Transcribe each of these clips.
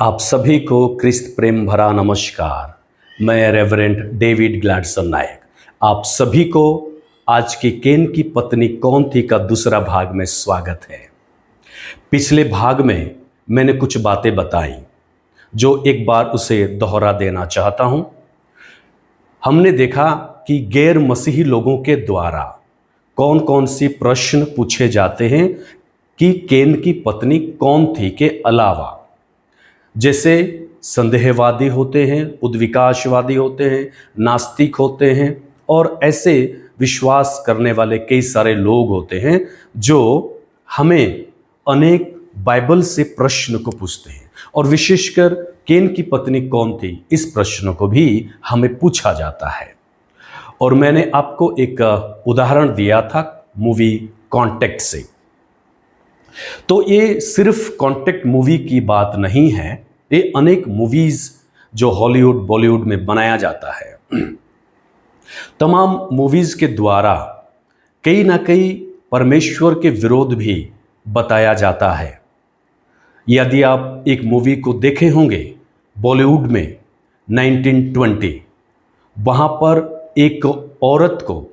आप सभी को क्रिस्त प्रेम भरा नमस्कार। मैं रेवरेंड डेविड ग्लैडसन नायक आप सभी को आज की केन की पत्नी कौन थी का दूसरा भाग में स्वागत है। पिछले भाग में मैंने कुछ बातें बताई जो एक बार उसे दोहरा देना चाहता हूं। हमने देखा कि गैर मसीही लोगों के द्वारा कौन कौन सी प्रश्न पूछे जाते हैं कि केन की पत्नी कौन थी के अलावा, जैसे संदेहवादी होते हैं, उद्विकासवादी होते हैं, नास्तिक होते हैं और ऐसे विश्वास करने वाले कई सारे लोग होते हैं जो हमें अनेक बाइबल से प्रश्न को पूछते हैं। और विशेषकर केन की पत्नी कौन थी, इस प्रश्न को भी हमें पूछा जाता है। और मैंने आपको एक उदाहरण दिया था मूवी कॉन्टेक्ट से। तो ये सिर्फ कॉन्टेक्ट मूवी की बात नहीं है, ये अनेक मूवीज जो हॉलीवुड बॉलीवुड में बनाया जाता है, तमाम मूवीज के द्वारा कहीं ना कहीं परमेश्वर के विरोध भी बताया जाता है। यदि आप एक मूवी को देखे होंगे बॉलीवुड में 1920, वहाँ पर एक औरत को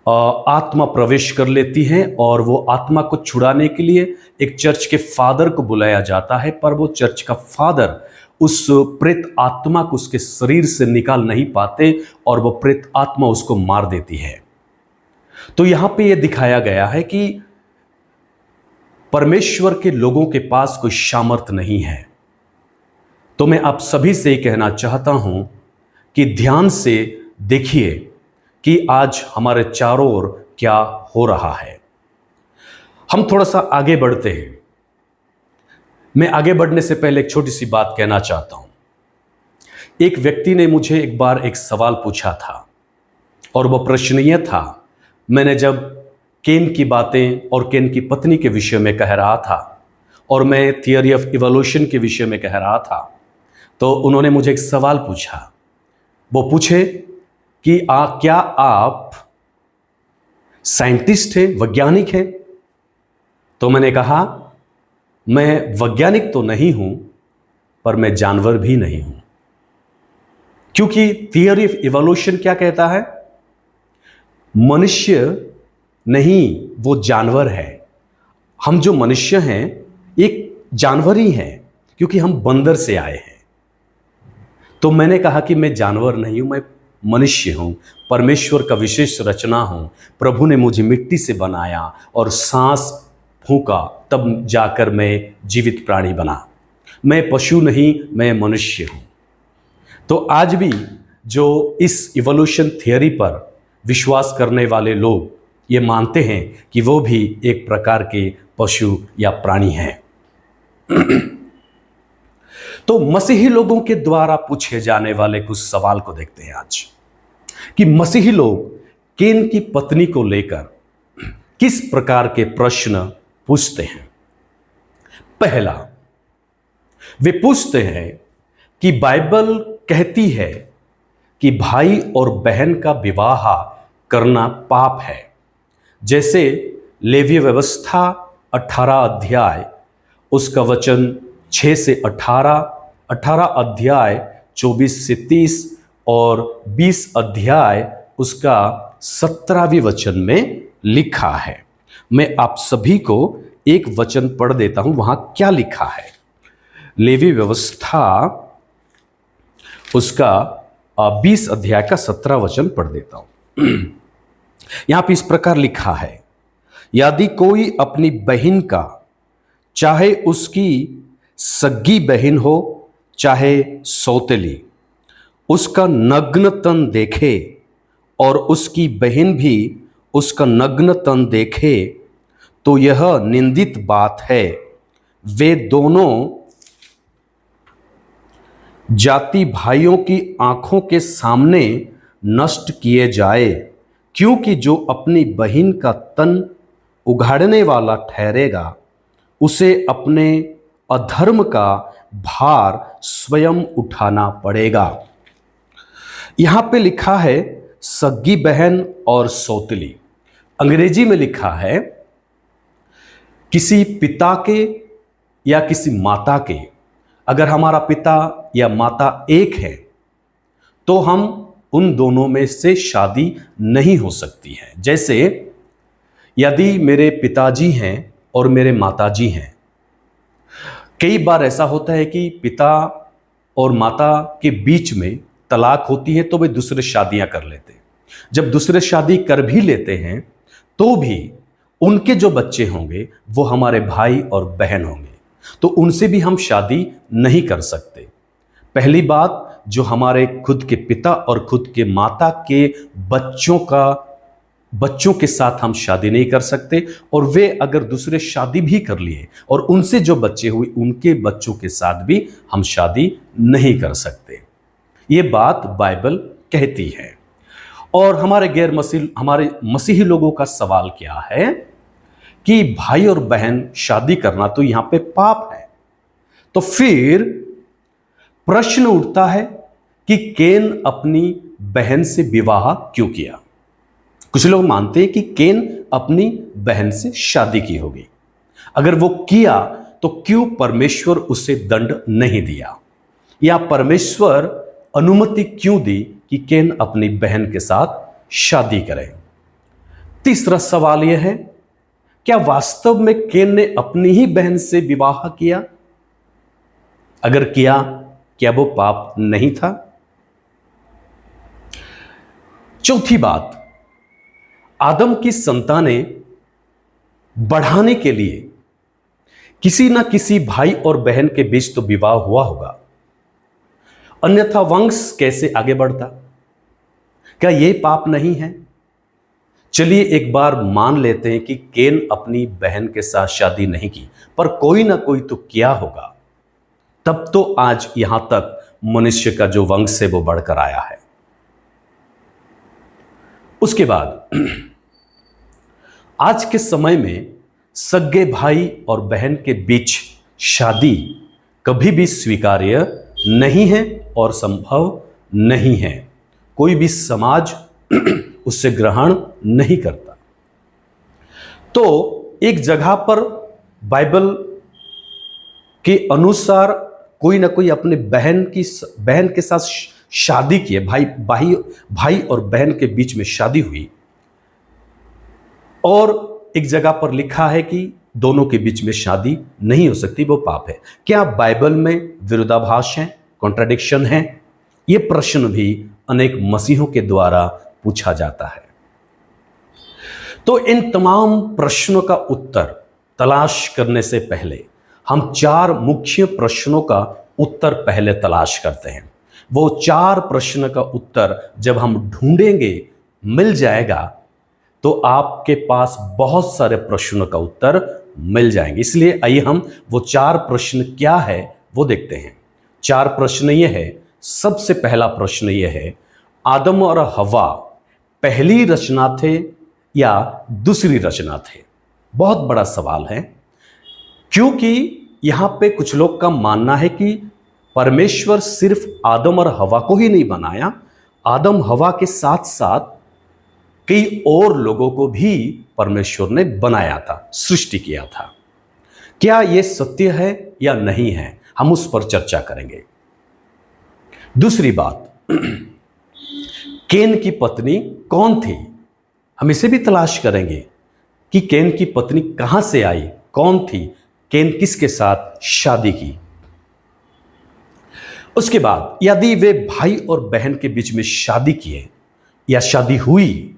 आत्मा प्रवेश कर लेती है और वो आत्मा को छुड़ाने के लिए एक चर्च के फादर को बुलाया जाता है, पर वो चर्च का फादर उस प्रेत आत्मा को उसके शरीर से निकाल नहीं पाते और वो प्रेत आत्मा उसको मार देती है। तो यहां पे ये दिखाया गया है कि परमेश्वर के लोगों के पास कोई सामर्थ नहीं है। तो मैं आप सभी से कहना चाहता हूं कि ध्यान से देखिए कि आज हमारे चारों ओर क्या हो रहा है। हम थोड़ा सा आगे बढ़ते हैं। मैं आगे बढ़ने से पहले एक छोटी सी बात कहना चाहता हूं। एक व्यक्ति ने मुझे एक बार एक सवाल पूछा था और वह प्रश्न यह था, मैंने जब केन की बातें और केन की पत्नी के विषय में कह रहा था और मैं थियरी ऑफ इवोल्यूशन के विषय में कह रहा था, तो उन्होंने मुझे एक सवाल पूछा। वो पूछे कि क्या आप साइंटिस्ट हैं, वैज्ञानिक हैं? तो मैंने कहा, मैं वैज्ञानिक तो नहीं हूं, पर मैं जानवर भी नहीं हूं। क्योंकि थियरी ऑफ इवोल्यूशन क्या कहता है? मनुष्य नहीं, वो जानवर है। हम जो मनुष्य हैं एक जानवर ही हैं, क्योंकि हम बंदर से आए हैं। तो मैंने कहा कि मैं जानवर नहीं हूं, मैं मनुष्य हूं, परमेश्वर का विशेष रचना हूं। प्रभु ने मुझे मिट्टी से बनाया और सांस फूंका, तब जाकर मैं जीवित प्राणी बना। मैं पशु नहीं, मैं मनुष्य हूं। तो आज भी जो इस इवोल्यूशन थियरी पर विश्वास करने वाले लोग ये मानते हैं कि वो भी एक प्रकार के पशु या प्राणी हैं। तो मसीही लोगों के द्वारा पूछे जाने वाले कुछ सवाल को देखते हैं आज, कि मसीही लोग केन की पत्नी को लेकर किस प्रकार के प्रश्न पूछते हैं। पहला, वे पूछते हैं कि बाइबल कहती है कि भाई और बहन का विवाह करना पाप है। जैसे लेवी व्यवस्था 18 अध्याय उसका वचन 6 से 18, 18 अध्याय 24 से 30 और 20 अध्याय उसका 17वें वचन में लिखा है। मैं आप सभी को एक वचन पढ़ देता हूं, वहां क्या लिखा है। लेवी व्यवस्था उसका 20 अध्याय का 17 वचन पढ़ देता हूं। यहां पे इस प्रकार लिखा है, यदि कोई अपनी बहन का, चाहे उसकी सगी बहन हो चाहे सौतेली, उसका नग्न तन देखे और उसकी बहन भी उसका नग्न तन देखे, तो यह निंदित बात है। वे दोनों जाति भाइयों की आंखों के सामने नष्ट किए जाए, क्योंकि जो अपनी बहन का तन उघाड़ने वाला ठहरेगा, उसे अपने अधर्म का भार स्वयं उठाना पड़ेगा। यहां पे लिखा है सगी बहन और सौतेली। अंग्रेजी में लिखा है किसी पिता के या किसी माता के अगर हमारा पिता या माता एक है तो हम उन दोनों में से शादी नहीं हो सकती है। जैसे यदि मेरे पिताजी हैं और मेरे माताजी हैं, कई बार ऐसा होता है कि पिता और माता के बीच में तलाक होती है तो वे दूसरे शादियां कर लेते हैं। जब दूसरे शादी कर भी लेते हैं तो भी उनके जो बच्चे होंगे वो हमारे भाई और बहन होंगे, तो उनसे भी हम शादी नहीं कर सकते। पहली बात, जो हमारे खुद के पिता और खुद के माता के बच्चों के साथ हम शादी नहीं कर सकते, और वे अगर दूसरे शादी भी कर लिए और उनसे जो बच्चे हुए उनके बच्चों के साथ भी हम शादी नहीं कर सकते। ये बात बाइबल कहती है। और हमारे मसीही लोगों का सवाल क्या है कि भाई और बहन शादी करना तो यहां पे पाप है। तो फिर प्रश्न उठता है कि केन अपनी बहन से विवाह क्यों किया। कुछ लोग मानते हैं कि केन अपनी बहन से शादी की होगी। अगर वो किया तो क्यों परमेश्वर उसे दंड नहीं दिया, या परमेश्वर अनुमति क्यों दी कि केन अपनी बहन के साथ शादी करे। तीसरा सवाल यह है, क्या वास्तव में केन ने अपनी ही बहन से विवाह किया? अगर किया, क्या वो पाप नहीं था? चौथी बात, आदम की संतानें बढ़ाने के लिए किसी ना किसी भाई और बहन के बीच तो विवाह हुआ होगा, अन्यथा वंश कैसे आगे बढ़ता? क्या यह पाप नहीं है? चलिए एक बार मान लेते हैं कि केन अपनी बहन के साथ शादी नहीं की, पर कोई ना कोई तो किया होगा, तब तो आज यहां तक मनुष्य का जो वंश है वो बढ़कर आया है। उसके बाद आज के समय में सगे भाई और बहन के बीच शादी कभी भी स्वीकार्य नहीं है और संभव नहीं है। कोई भी समाज उससे ग्रहण नहीं करता। तो एक जगह पर बाइबल के अनुसार कोई ना कोई अपने बहन के साथ शादी की है, भाई और बहन के बीच में शादी हुई, और एक जगह पर लिखा है कि दोनों के बीच में शादी नहीं हो सकती, वो पाप है। क्या बाइबल में विरोधाभास है, कॉन्ट्राडिक्शन है? ये प्रश्न भी अनेक मसीहों के द्वारा पूछा जाता है। तो इन तमाम प्रश्नों का उत्तर तलाश करने से पहले हम 4 मुख्य प्रश्नों का उत्तर पहले तलाश करते हैं। वो 4 प्रश्न का उत्तर जब हम ढूंढेंगे, मिल जाएगा, तो आपके पास बहुत सारे प्रश्नों का उत्तर मिल जाएंगे। इसलिए आइए हम वो 4 प्रश्न क्या है वो देखते हैं। 4 प्रश्न ये है। सबसे पहला प्रश्न ये है, आदम और हवा पहली रचना थे या दूसरी रचना थे? बहुत बड़ा सवाल है, क्योंकि यहां पे कुछ लोग का मानना है कि परमेश्वर सिर्फ आदम और हवा को ही नहीं बनाया, आदम हवा के साथ साथ कई और लोगों को भी परमेश्वर ने बनाया था, सृष्टि किया था। क्या यह सत्य है या नहीं है, हम उस पर चर्चा करेंगे। दूसरी बात, केन की पत्नी कौन थी? हम इसे भी तलाश करेंगे कि केन की पत्नी कहां से आई, कौन थी, केन किसके साथ शादी की। उसके बाद, यदि वे भाई और बहन के बीच में शादी किए या शादी हुई,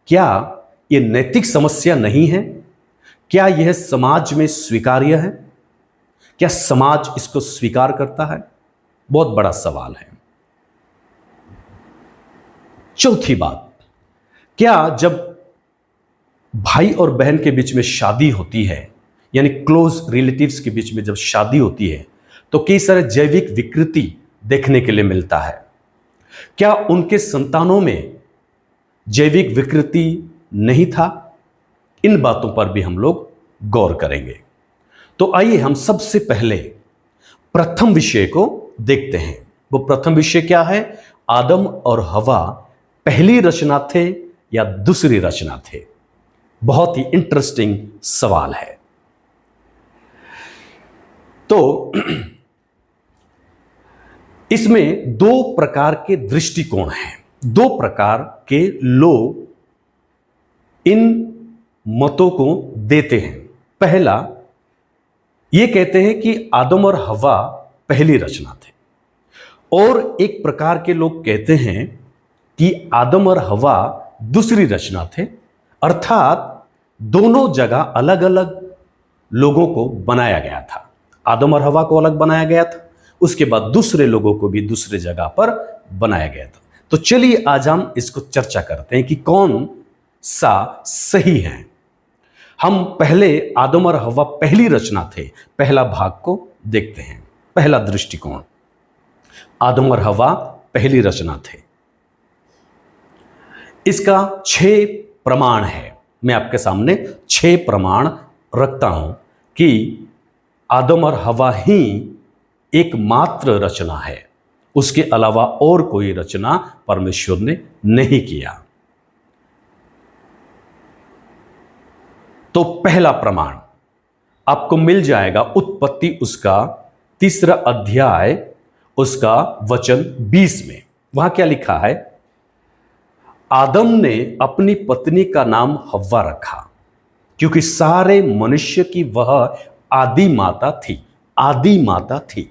क्या यह नैतिक समस्या नहीं है? क्या यह समाज में स्वीकार्य है? क्या समाज इसको स्वीकार करता है? बहुत बड़ा सवाल है। चौथी बात, क्या जब भाई और बहन के बीच में शादी होती है, यानी क्लोज रिलेटिव्स के बीच में जब शादी होती है, तो कई सारे जैविक विकृति देखने के लिए मिलता है। क्या उनके संतानों में जैविक विकृति नहीं था? इन बातों पर भी हम लोग गौर करेंगे। तो आइए हम सबसे पहले प्रथम विषय को देखते हैं। वो प्रथम विषय क्या है? आदम और हवा पहली रचना थे या दूसरी रचना थे? बहुत ही इंटरेस्टिंग सवाल है। तो इसमें दो प्रकार के दृष्टिकोण हैं, दो प्रकार के लोग इन मतों को देते हैं। पहला, ये कहते हैं कि आदम और हवा पहली रचना थे, और एक प्रकार के लोग कहते हैं कि आदम और हवा दूसरी रचना थे, अर्थात दोनों जगह अलग अलग लोगों को बनाया गया था। आदम और हवा को अलग बनाया गया था, उसके बाद दूसरे लोगों को भी दूसरे जगह पर बनाया गया था। तो चलिए आज हम इसको चर्चा करते हैं कि कौन सा सही है। हम पहले आदम और हवा पहली रचना थे, पहला भाग को देखते हैं। पहला दृष्टिकोण, आदम और हवा पहली रचना थे। इसका 6 प्रमाण है। मैं आपके सामने 6 प्रमाण रखता हूं कि आदम और हवा ही एकमात्र रचना है, उसके अलावा और कोई रचना परमेश्वर ने नहीं किया। तो पहला प्रमाण आपको मिल जाएगा उत्पत्ति उसका 3 अध्याय उसका वचन 20 में। वहां क्या लिखा है? आदम ने अपनी पत्नी का नाम हव्वा रखा, क्योंकि सारे मनुष्य की वह आदि माता थी। आदि माता थी,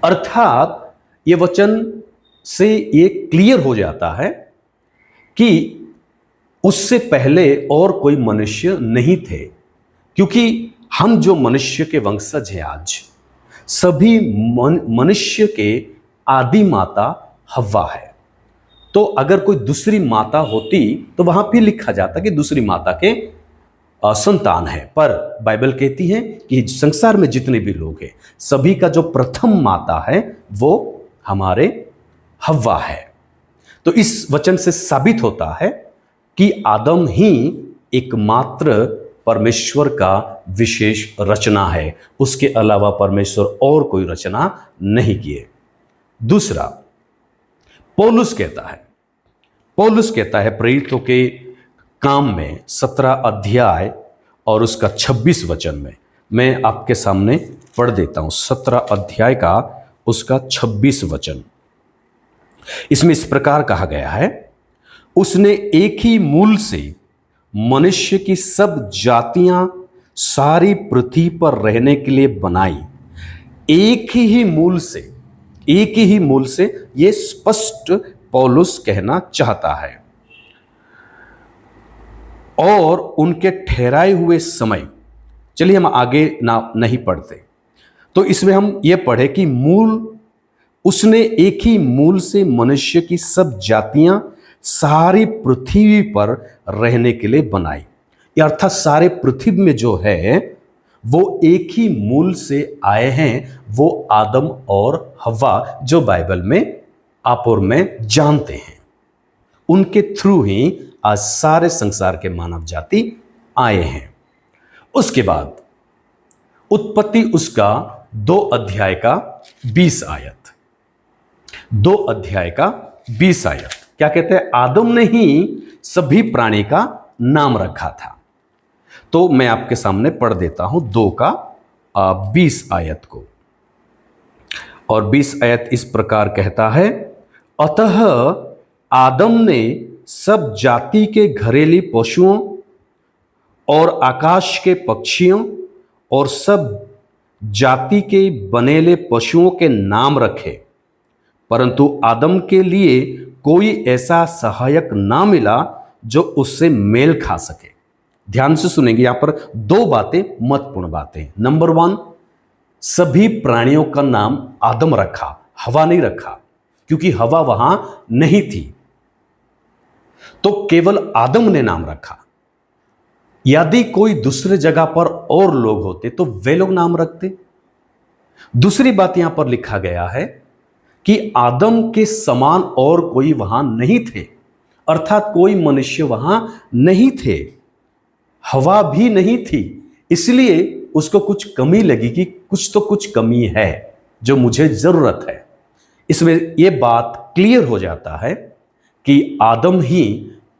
अर्थात ये वचन से ये क्लियर हो जाता है कि उससे पहले और कोई मनुष्य नहीं थे, क्योंकि हम जो मनुष्य के वंशज हैं आज, सभी मनुष्य के आदि माता हव्वा है। तो अगर कोई दूसरी माता होती तो वहां भी लिखा जाता कि दूसरी माता के संतान है, पर बाइबल कहती है कि संसार में जितने भी लोग हैं, सभी का जो प्रथम माता है वो हमारे हव्वा है। तो इस वचन से साबित होता है कि आदम ही एकमात्र परमेश्वर का विशेष रचना है, उसके अलावा परमेश्वर और कोई रचना नहीं किए। दूसरा, पौलुस कहता है प्रेरितों के काम में 17 अध्याय और उसका 26 वचन में। मैं आपके सामने पढ़ देता हूं 17 अध्याय का उसका 26 वचन। इसमें इस प्रकार कहा गया है, उसने एक ही मूल से मनुष्य की सब जातियां सारी पृथ्वी पर रहने के लिए बनाई। एक ही मूल से यह स्पष्ट पौलुस कहना चाहता है। और उनके ठहराए हुए समय, चलिए हम आगे नहीं पढ़ते, तो इसमें हम ये पढ़े कि उसने एक ही मूल से मनुष्य की सब जातियां सारी पृथ्वी पर रहने के लिए बनाई। अर्थात सारे पृथ्वी में जो है वो एक ही मूल से आए हैं, वो आदम और हव्वा, जो बाइबल में आप और मैं जानते हैं। उनके थ्रू ही आज सारे संसार के मानव जाति आए हैं। उसके बाद उत्पत्ति उसका 2 अध्याय का 20 आयत। 2 अध्याय का 20 आयत क्या कहते हैं? आदम ने ही सभी प्राणी का नाम रखा था। तो मैं आपके सामने पढ़ देता हूं 2 का 20 आयत को। और 20 आयत इस प्रकार कहता है, अतः आदम ने सब जाति के घरेलू पशुओं और आकाश के पक्षियों और सब जाति के बनेले पशुओं के नाम रखे, परंतु आदम के लिए कोई ऐसा सहायक ना मिला जो उससे मेल खा सके। ध्यान से सुनेंगे, यहां पर 2 बातें, महत्वपूर्ण बातें। नंबर 1, सभी प्राणियों का नाम आदम रखा, हवा नहीं रखा, क्योंकि हवा वहां नहीं थी। तो केवल आदम ने नाम रखा। यदि कोई दूसरे जगह पर और लोग होते तो वे लोग नाम रखते। दूसरी बात यहां पर लिखा गया है कि आदम के समान और कोई वहां नहीं थे, अर्थात कोई मनुष्य वहां नहीं थे, हवा भी नहीं थी। इसलिए उसको कुछ कमी लगी कि कुछ कमी है जो मुझे जरूरत है। इसमें यह बात क्लियर हो जाता है कि आदम ही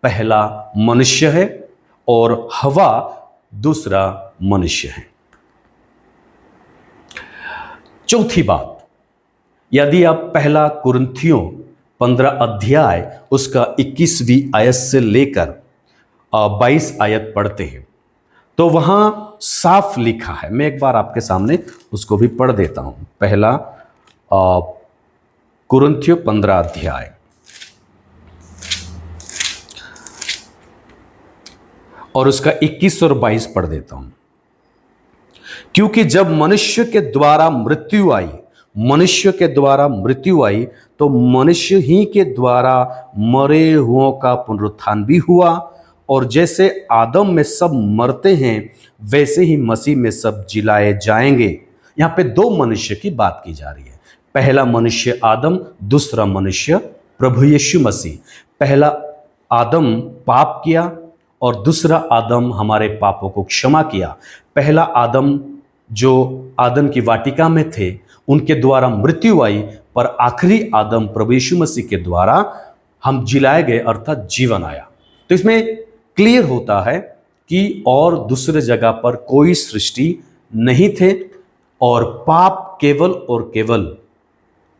पहला मनुष्य है और हवा दूसरा मनुष्य है। चौथी बात, यदि आप पहला कुरिन्थियों 15 अध्याय उसका 21वीं आयत से लेकर 22 आयत पढ़ते हैं तो वहां साफ लिखा है। मैं एक बार आपके सामने उसको भी पढ़ देता हूं। पहला कुरिन्थियों 15 अध्याय और उसका 21 और 22 पढ़ देता हूं। क्योंकि जब मनुष्य के द्वारा मृत्यु आई तो मनुष्य ही के द्वारा मरे हुओं का पुनरुत्थान भी हुआ। और जैसे आदम में सब मरते हैं वैसे ही मसीह में सब जिलाए जाएंगे। यहां पे दो मनुष्य की बात की जा रही है। पहला मनुष्य आदम, दूसरा मनुष्य प्रभु यीशु मसीह। पहला आदम पाप किया और दूसरा आदम हमारे पापों को क्षमा किया। पहला आदम जो आदम की वाटिका में थे उनके द्वारा मृत्यु आई, पर आखिरी आदम प्रभु यीशु मसीह के द्वारा हम जिलाए गए अर्थात जीवन आया। तो इसमें क्लियर होता है कि और दूसरे जगह पर कोई सृष्टि नहीं थे और पाप केवल और केवल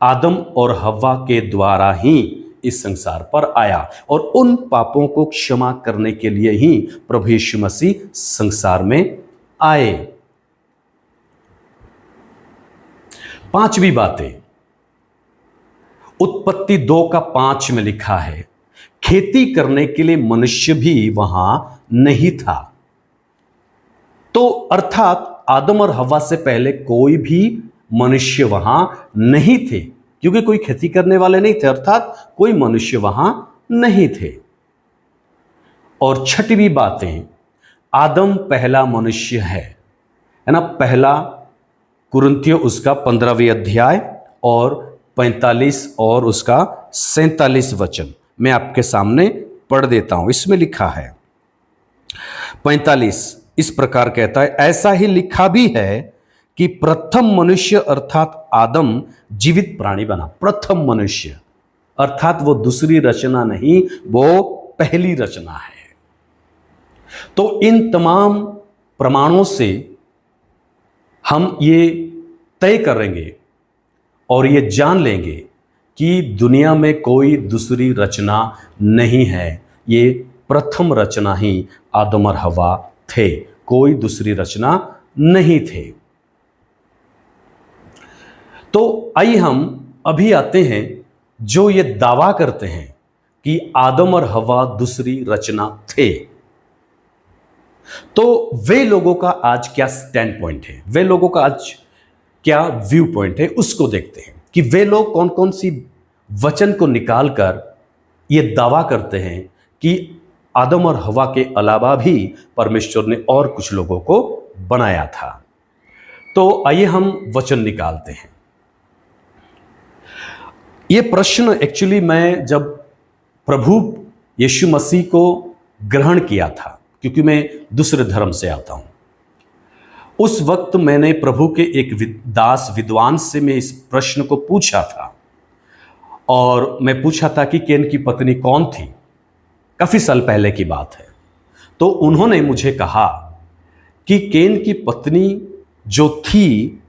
आदम और हव्वा के द्वारा ही इस संसार पर आया और उन पापों को क्षमा करने के लिए ही प्रभु यीशु मसीह संसार में आए। पांचवी बातें, उत्पत्ति 2:5 में लिखा है, खेती करने के लिए मनुष्य भी वहां नहीं था। तो अर्थात आदम और हव्वा से पहले कोई भी मनुष्य वहां नहीं थे, क्योंकि कोई खेती करने वाले नहीं थे, अर्थात कोई मनुष्य वहां नहीं थे। और छठवीं बातें, आदम पहला मनुष्य है ना। पहला कुरिन्थियों उसका 15वीं अध्याय और 45 और उसका 47 वचन मैं आपके सामने पढ़ देता हूं। इसमें लिखा है 45 इस प्रकार कहता है, ऐसा ही लिखा भी है कि प्रथम मनुष्य अर्थात आदम जीवित प्राणी बना। प्रथम मनुष्य अर्थात वो दूसरी रचना नहीं, वो पहली रचना है। तो इन तमाम प्रमाणों से हम ये तय करेंगे और ये जान लेंगे कि दुनिया में कोई दूसरी रचना नहीं है। ये प्रथम रचना ही आदम और हव्वा थे, कोई दूसरी रचना नहीं थे। तो आइए हम अभी आते हैं जो ये दावा करते हैं कि आदम और हव्वा दूसरी रचना थे। तो वे लोगों का आज क्या स्टैंड पॉइंट है, वे लोगों का आज क्या व्यू पॉइंट है, उसको देखते हैं कि वे लोग कौन कौन सी वचन को निकालकर ये दावा करते हैं कि आदम और हव्वा के अलावा भी परमेश्वर ने और कुछ लोगों को बनाया था। तो आइए हम वचन निकालते हैं। ये प्रश्न एक्चुअली मैं जब प्रभु यीशु मसीह को ग्रहण किया था, क्योंकि मैं दूसरे धर्म से आता हूं, उस वक्त मैंने प्रभु के एक दास विद्वान से मैं इस प्रश्न को पूछा था। और मैं पूछा था कि केन की पत्नी कौन थी, काफी साल पहले की बात है। तो उन्होंने मुझे कहा कि केन की पत्नी जो थी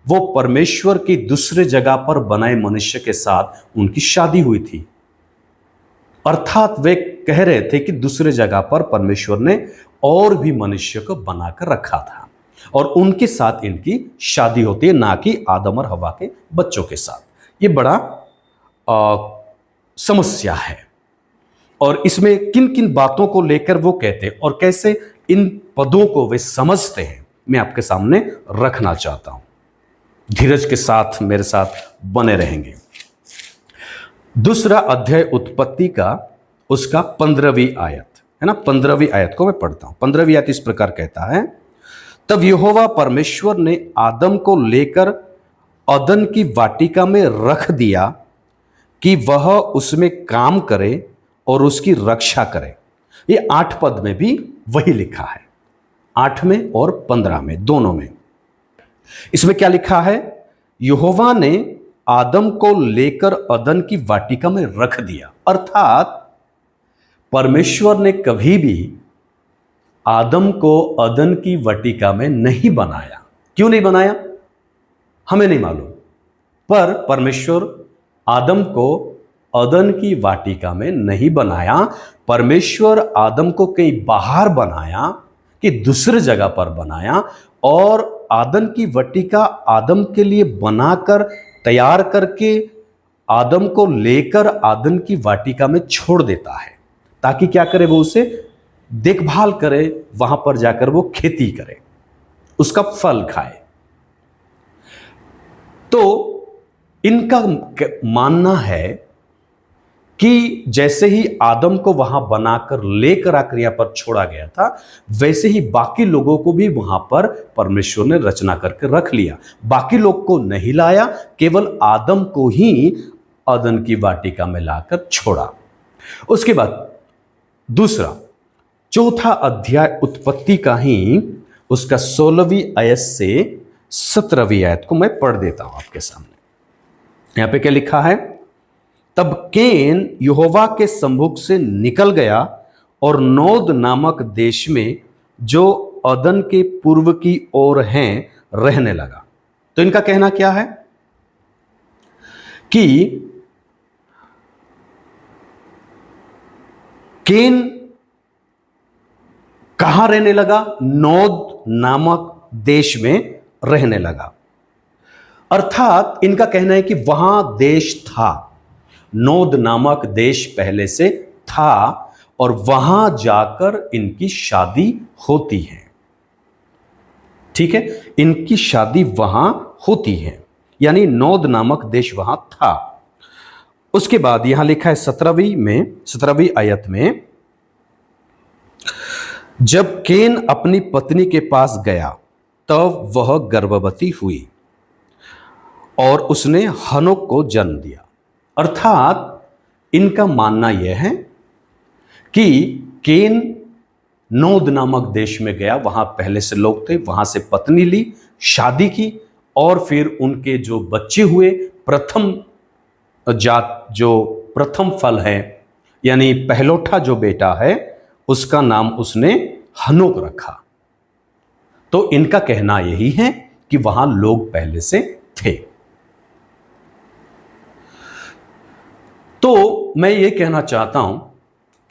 वो परमेश्वर की दूसरे जगह पर बनाए मनुष्य के साथ उनकी शादी हुई थी। अर्थात वे कह रहे थे कि दूसरे जगह पर परमेश्वर ने और भी मनुष्य को बनाकर रखा था और उनके साथ इनकी शादी होती है, ना कि आदम और हव्वा के बच्चों के साथ। ये बड़ा समस्या है और इसमें किन किन बातों को लेकर वो कहते हैं और कैसे इन पदों को वे समझते हैं, मैं आपके सामने रखना चाहता हूं। धीरज के साथ मेरे साथ बने रहेंगे। दूसरा अध्याय उत्पत्ति का उसका 15वीं आयत है ना। 15वीं आयत को मैं पढ़ता हूं। 15वीं आयत इस प्रकार कहता है, तब यहोवा परमेश्वर ने आदम को लेकर अदन की वाटिका में रख दिया कि वह उसमें काम करे और उसकी रक्षा करे। ये 8 पद में भी वही लिखा है, 8 में और 15 में, दोनों में। इसमें क्या लिखा है, यहोवा ने आदम को लेकर अदन की वाटिका में रख दिया। अर्थात परमेश्वर ने कभी भी आदम को अदन की वाटिका में नहीं बनाया। क्यों नहीं बनाया हमें नहीं मालूम, पर परमेश्वर आदम को अदन की वाटिका में नहीं बनाया। परमेश्वर आदम को कहीं बाहर बनाया, कि दूसरे जगह पर बनाया, और आदम की वाटिका आदम के लिए बनाकर तैयार करके आदम को लेकर आदम की वाटिका में छोड़ देता है, ताकि क्या करे, वो उसे देखभाल करे, वहां पर जाकर वो खेती करे, उसका फल खाए। तो इनका मानना है कि जैसे ही आदम को वहां बनाकर लेकर आकर यहां पर छोड़ा गया था, वैसे ही बाकी लोगों को भी वहां पर परमेश्वर ने रचना करके रख लिया। बाकी लोग को नहीं लाया, केवल आदम को ही अदन की वाटिका में लाकर छोड़ा। उसके बाद दूसरा, चौथा अध्याय उत्पत्ति का ही उसका 16वीं आयत से 17वीं आयत को मैं पढ़ देता हूं आपके सामने। यहां पे क्या लिखा है? तब केन यहोवा के सम्मुख से निकल गया और नोद नामक देश में, जो अदन के पूर्व की ओर हैं, रहने लगा। तो इनका कहना क्या है कि केन कहां रहने लगा? नोद नामक देश में रहने लगा। अर्थात इनका कहना है कि वहां देश था, नोद नामक देश पहले से था, और वहां जाकर इनकी शादी होती है। ठीक है, इनकी शादी वहां होती है, यानी नोद नामक देश वहां था। उसके बाद यहां लिखा है 17वीं आयत में, जब केन अपनी पत्नी के पास गया तब वह गर्भवती हुई और उसने हनोक को जन्म दिया। अर्थात इनका मानना यह है कि केन नोद नामक देश में गया, वहां पहले से लोग थे, वहां से पत्नी ली, शादी की, और फिर उनके जो बच्चे हुए, प्रथम जात जो प्रथम फल है, यानी पहलोठा जो बेटा है, उसका नाम उसने हनोक रखा। तो इनका कहना यही है कि वहां लोग पहले से थे। तो मैं ये कहना चाहता हूं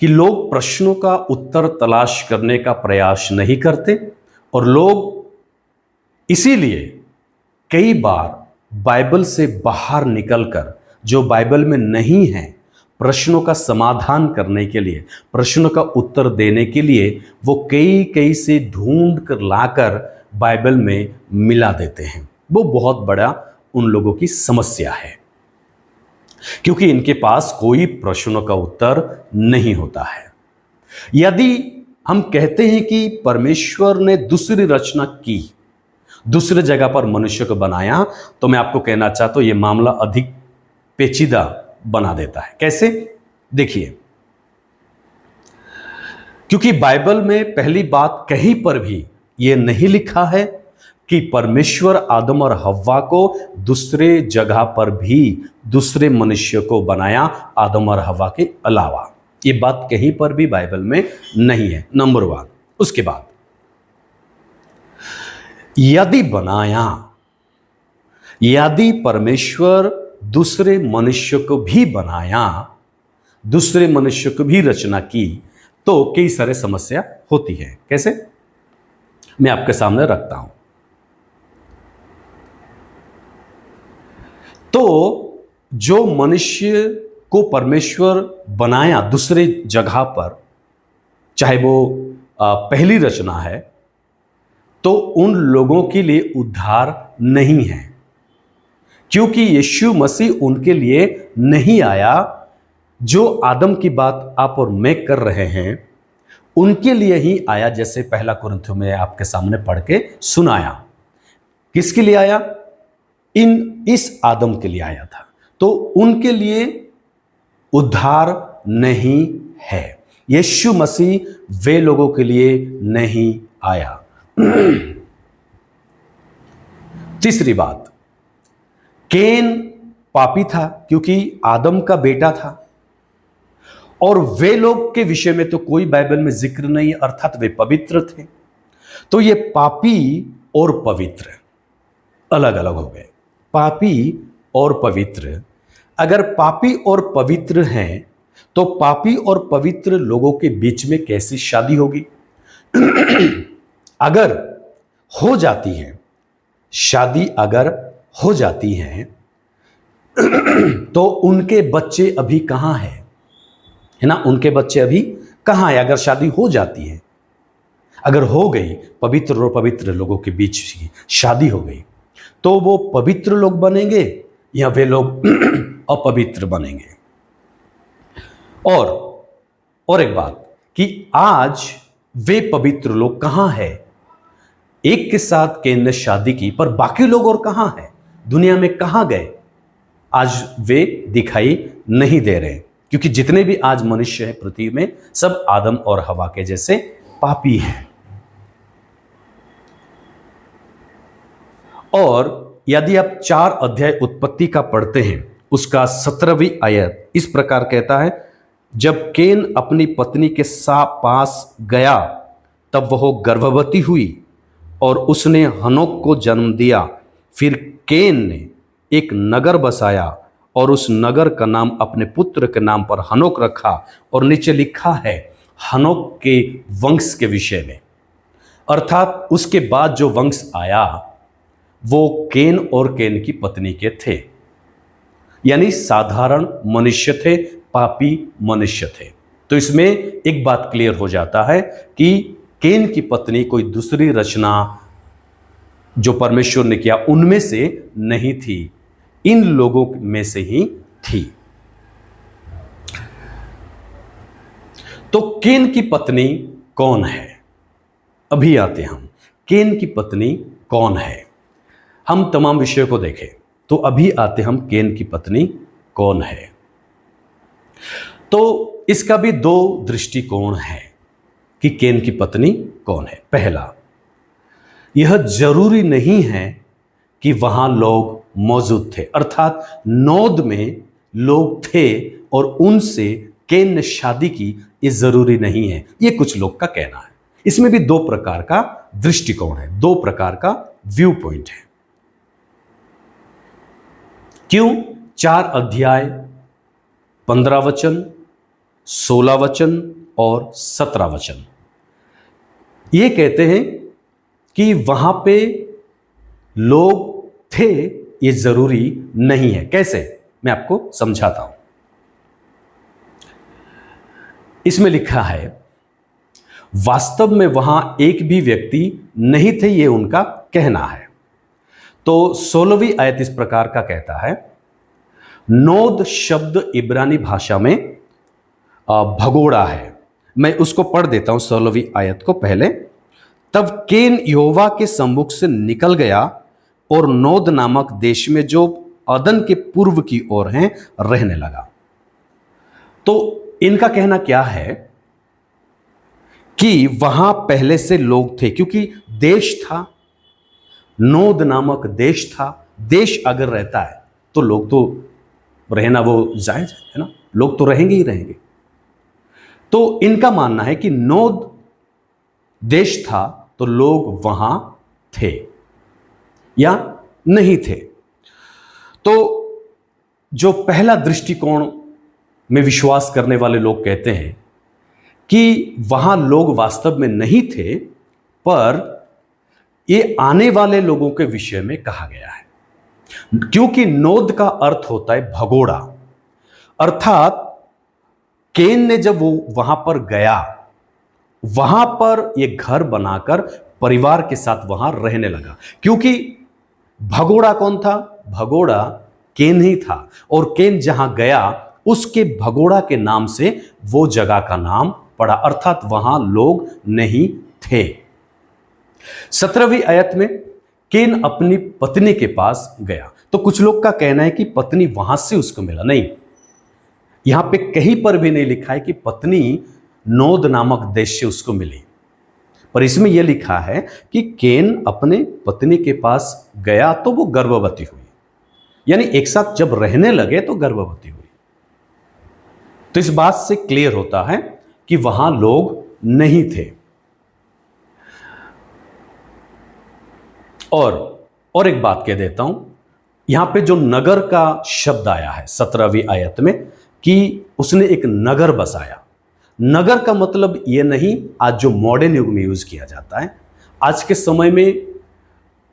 कि लोग प्रश्नों का उत्तर तलाश करने का प्रयास नहीं करते, और लोग इसीलिए कई बार बाइबल से बाहर निकलकर, जो बाइबल में नहीं है, प्रश्नों का समाधान करने के लिए, प्रश्नों का उत्तर देने के लिए, वो कई से ढूंढ कर लाकर बाइबल में मिला देते हैं। वो बहुत बड़ा उन लोगों की समस्या है, क्योंकि इनके पास कोई प्रश्नों का उत्तर नहीं होता है। यदि हम कहते हैं कि परमेश्वर ने दूसरी रचना की, दूसरे जगह पर मनुष्य को बनाया, तो मैं आपको कहना चाहता हूं, यह मामला अधिक पेचीदा बना देता है। कैसे? देखिए, क्योंकि बाइबल में पहली बात कहीं पर भी यह नहीं लिखा है कि परमेश्वर आदम और हव्वा को दूसरे जगह पर भी दूसरे मनुष्य को बनाया, आदम और हव्वा के अलावा। ये बात कहीं पर भी बाइबल में नहीं है, नंबर 1। उसके बाद, यदि बनाया, यदि परमेश्वर दूसरे मनुष्य को भी बनाया, दूसरे मनुष्य को भी रचना की, तो कई सारे समस्या होती है। कैसे? मैं आपके सामने रखता हूं। तो जो मनुष्य को परमेश्वर बनाया दूसरे जगह पर, चाहे वो पहली रचना है, तो उन लोगों के लिए उद्धार नहीं है, क्योंकि यीशु मसीह उनके लिए नहीं आया। जो आदम की बात आप और मैं कर रहे हैं, उनके लिए ही आया, जैसे पहला कुरिन्थियों में आपके सामने पढ़ के सुनाया। किसके लिए आया? इस आदम के लिए आया था। तो उनके लिए उद्धार नहीं है। यीशु मसीह वे लोगों के लिए नहीं आया। तीसरी बात, केन पापी था क्योंकि आदम का बेटा था, और वे लोग के विषय में तो कोई बाइबल में जिक्र नहीं, अर्थात वे पवित्र थे। तो ये पापी और पवित्र अलग अलग हो गए। पापी और पवित्र। अगर पापी और पवित्र हैं तो पापी और पवित्र लोगों के बीच में कैसी शादी होगी? अगर हो जाती है शादी, अगर हो जाती है तो उनके बच्चे अभी कहां हैं? है ना, उनके बच्चे अभी कहां हैं? अगर शादी हो जाती है, अगर हो गई, पवित्र और पवित्र लोगों के बीच की शादी हो गई, तो वो पवित्र लोग बनेंगे या वे लोग अपवित्र बनेंगे? और एक बात कि आज वे पवित्र लोग कहां हैं? एक के साथ केन ने शादी की, पर बाकी लोग और कहां हैं? दुनिया में कहां गए? आज वे दिखाई नहीं दे रहे, क्योंकि जितने भी आज मनुष्य हैं पृथ्वी में, सब आदम और हवा के जैसे पापी हैं। और यदि आप 4 अध्याय उत्पत्ति का पढ़ते हैं, उसका 17वीं आयत इस प्रकार कहता है, जब केन अपनी पत्नी के पास गया तब वह गर्भवती हुई और उसने हनोक को जन्म दिया। फिर केन ने एक नगर बसाया और उस नगर का नाम अपने पुत्र के नाम पर हनोक रखा। और नीचे लिखा है हनोक के वंश के विषय में, अर्थात उसके बाद जो वंश आया वो केन और केन की पत्नी के थे, यानी साधारण मनुष्य थे, पापी मनुष्य थे। तो इसमें एक बात क्लियर हो जाता है कि केन की पत्नी कोई दूसरी रचना जो परमेश्वर ने किया उनमें से नहीं थी, इन लोगों में से ही थी। तो केन की पत्नी कौन है? अभी आते हम, केन की पत्नी कौन है? हम तमाम विषयों को देखें तो अभी आते हम केन की पत्नी कौन है। तो इसका भी 2 दृष्टिकोण है कि केन की पत्नी कौन है। पहला, यह जरूरी नहीं है कि वहां लोग मौजूद थे, अर्थात नोद में लोग थे और उनसे केन ने शादी की, ये जरूरी नहीं है, ये कुछ लोग का कहना है। इसमें भी 2 प्रकार का दृष्टिकोण है, 2 प्रकार का व्यू पॉइंट है। क्यों? 4 अध्याय 15 वचन, 16 वचन और 17 वचन ये कहते हैं कि वहां पे लोग थे, ये जरूरी नहीं है। कैसे? मैं आपको समझाता हूं। इसमें लिखा है वास्तव में वहां एक भी व्यक्ति नहीं थे, ये उनका कहना है। तो 16वीं आयत इस प्रकार का कहता है, नोद शब्द इब्रानी भाषा में भगोड़ा है। मैं उसको पढ़ देता हूं 16वीं आयत को पहले। तब केन यहोवा के सम्मुख से निकल गया और नोद नामक देश में जो अदन के पूर्व की ओर हैं रहने लगा। तो इनका कहना क्या है कि वहां पहले से लोग थे, क्योंकि देश था, नोद नामक देश था। देश अगर रहता है तो लोग तो रहना वो जायज है ना, लोग तो रहेंगे ही रहेंगे। तो इनका मानना है कि नोद देश था तो लोग वहां थे या नहीं थे। तो जो पहला दृष्टिकोण में विश्वास करने वाले लोग कहते हैं कि वहां लोग वास्तव में नहीं थे, पर ये आने वाले लोगों के विषय में कहा गया है, क्योंकि नोद का अर्थ होता है भगोड़ा। अर्थात केन ने जब वो वहां पर गया, वहां पर ये घर बनाकर परिवार के साथ वहां रहने लगा। क्योंकि भगोड़ा कौन था? भगोड़ा केन ही था, और केन जहां गया उसके भगोड़ा के नाम से वो जगह का नाम पड़ा, अर्थात वहां लोग नहीं थे। 17वीं आयत में केन अपनी पत्नी के पास गया। तो कुछ लोग का कहना है कि पत्नी वहां से उसको मिला, नहीं, यहां पे कहीं पर भी नहीं लिखा है कि पत्नी नोद नामक देश से उसको मिली, पर इसमें यह लिखा है कि केन अपने पत्नी के पास गया तो वो गर्भवती हुई, यानी एक साथ जब रहने लगे तो गर्भवती हुई। तो इस बात से क्लियर होता है कि वहां लोग नहीं थे। और एक बात कह देता हूं, यहां पे जो नगर का शब्द आया है 17वीं आयत में कि उसने एक नगर बसाया। नगर का मतलब ये नहीं आज जो मॉडर्न युग में यूज किया जाता है। आज के समय में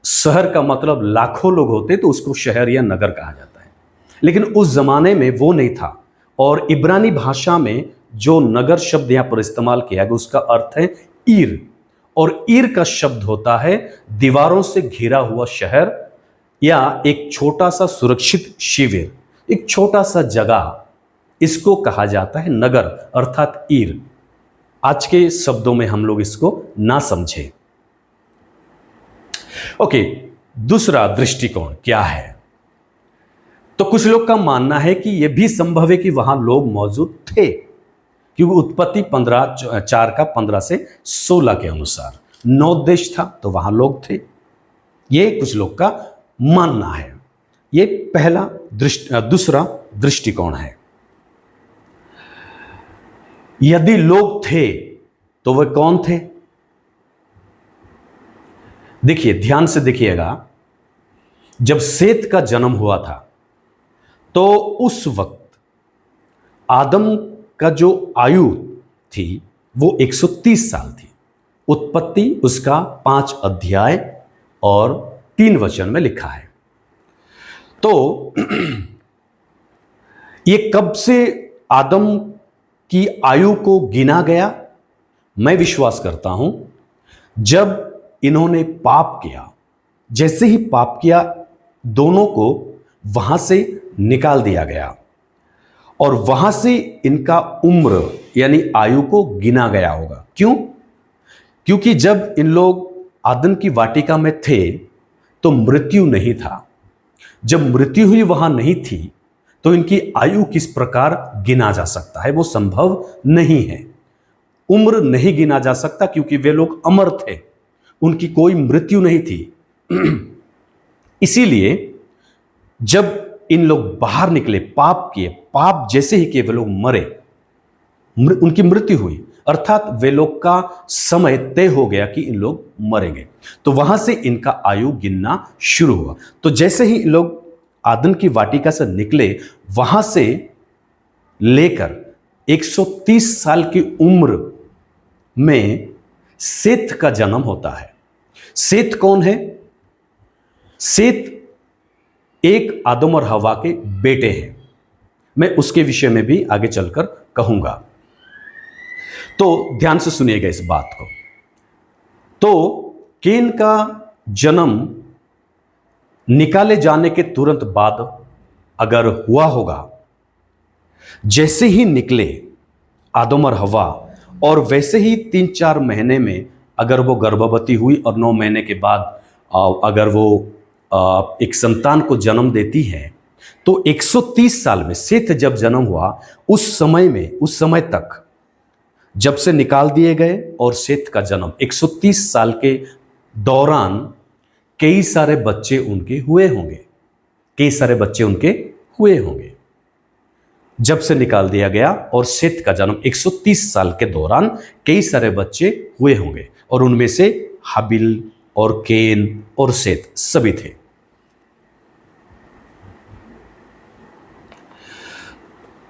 शहर का मतलब लाखों लोग होते तो उसको शहर या नगर कहा जाता है, लेकिन उस जमाने में वो नहीं था। और इब्रानी भाषा में जो नगर शब्द यहां पर इस्तेमाल किया गया उसका अर्थ है ईर, और ईर का शब्द होता है दीवारों से घिरा हुआ शहर या एक छोटा सा सुरक्षित शिविर, एक छोटा सा जगह, इसको कहा जाता है नगर अर्थात ईर। आज के शब्दों में हम लोग इसको ना समझें। ओके, दूसरा दृष्टिकोण क्या है? तो कुछ लोग का मानना है कि यह भी संभव है कि वहां लोग मौजूद थे, क्योंकि उत्पत्ति 4:15 से 16 के अनुसार 9 देश था तो वहां लोग थे। ये कुछ लोग का मानना है। ये पहला दूसरा दृष्टिकोण है। यदि लोग थे तो वे कौन थे? देखिए, ध्यान से देखिएगा, जब सेत का जन्म हुआ था तो उस वक्त आदम का जो आयु थी वो 130 साल थी। उत्पत्ति उसका 5 अध्याय और 3 वचन में लिखा है। तो ये कब से आदम की आयु को गिना गया? मैं विश्वास करता हूं जब इन्होंने पाप किया। जैसे ही पाप किया दोनों को वहां से निकाल दिया गया और वहां से इनका उम्र यानी आयु को गिना गया होगा। क्यों? क्योंकि जब इन लोग आदम की वाटिका में थे तो मृत्यु नहीं था। जब मृत्यु हुई वहां नहीं थी तो इनकी आयु किस प्रकार गिना जा सकता है? वो संभव नहीं है। उम्र नहीं गिना जा सकता क्योंकि वे लोग अमर थे, उनकी कोई मृत्यु नहीं थी। इसीलिए जब इन लोग बाहर निकले, पाप किए, पाप जैसे ही किए वे लोग मरे, उनकी मृत्यु हुई, अर्थात वे लोग का समय तय हो गया कि इन लोग मरेंगे। तो वहां से इनका आयु गिनना शुरू हुआ। तो जैसे ही इन लोग आदम की वाटिका से निकले, वहां से लेकर 130 साल की उम्र में सेत का जन्म होता है। सेत कौन है? सेत एक आदम और हवा के बेटे हैं। मैं उसके विषय में भी आगे चलकर कहूंगा, तो ध्यान से सुनिएगा इस बात को। तो केन का जन्म निकाले जाने के तुरंत बाद अगर हुआ होगा, जैसे ही निकले आदम और हवा, और वैसे ही 3-4 महीने में अगर वो गर्भवती हुई और 9 महीने के बाद अगर वो एक संतान को जन्म देती है, तो 130 साल में सेत जब जन्म हुआ उस समय तक जब से निकाल दिए गए और सेत का जन्म 130 साल के दौरान कई सारे बच्चे उनके हुए होंगे। जब से निकाल दिया गया और सेत का जन्म 130 साल के दौरान कई सारे बच्चे हुए होंगे, और उनमें से हाबिल और केन और सेत सभी थे।